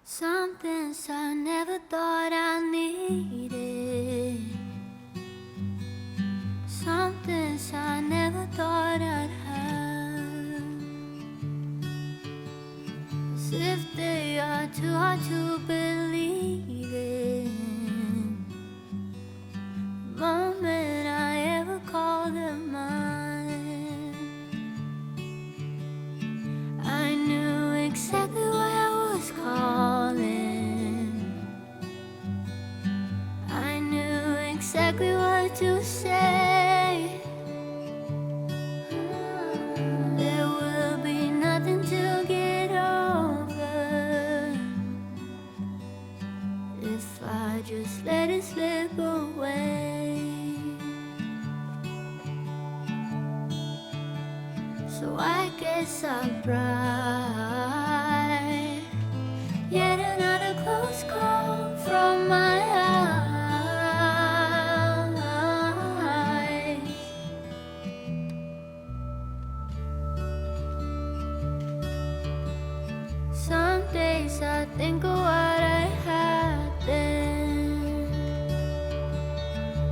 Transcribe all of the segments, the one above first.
Some things I never thought I needed. Some things I never thought I'd have. As if they are too hard to believe in. The moment I ever called them mine, I knew exactly what I was calling. I knew exactly what to say. There will be nothing to get over. guess I'll try. Yet another close call from my eyes. Some days I think of what I had then.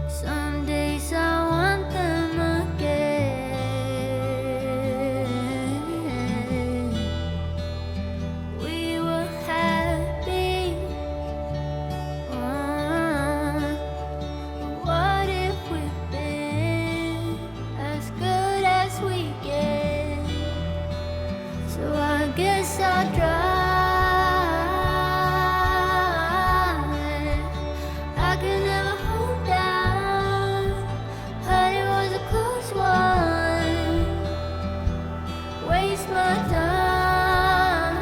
Some days I want them again. We were happy. What if we've been as good as we get? So I guess I'll try. I can never hold down. Heard it was a close one. Waste my time.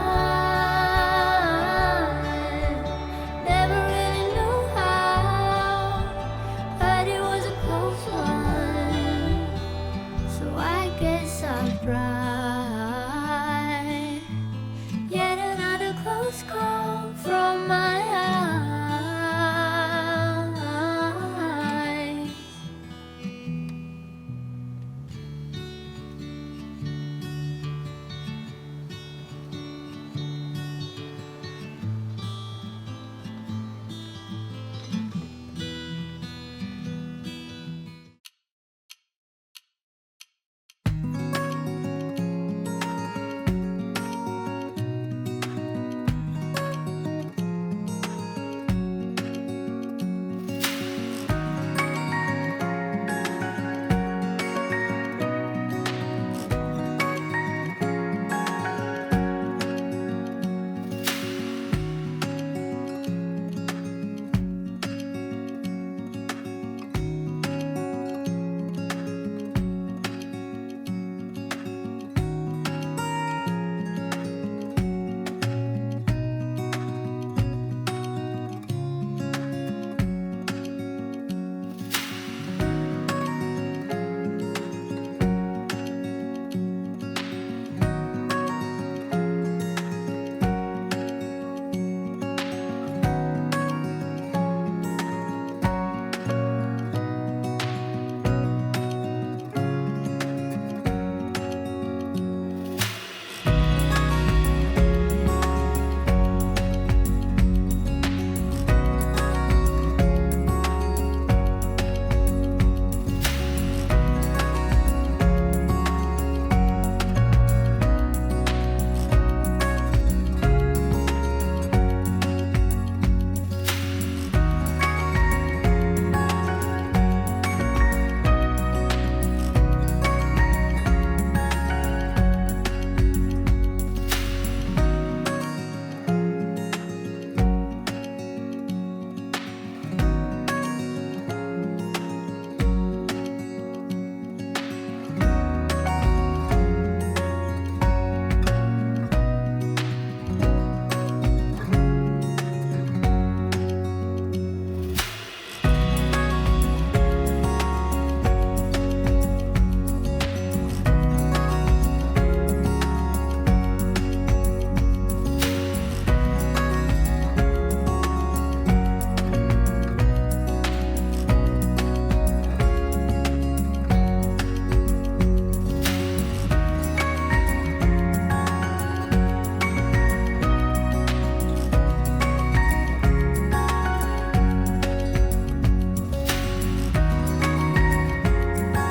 Never really knew how. Heard it was a close one. So I guess I'll try. Yet another close call.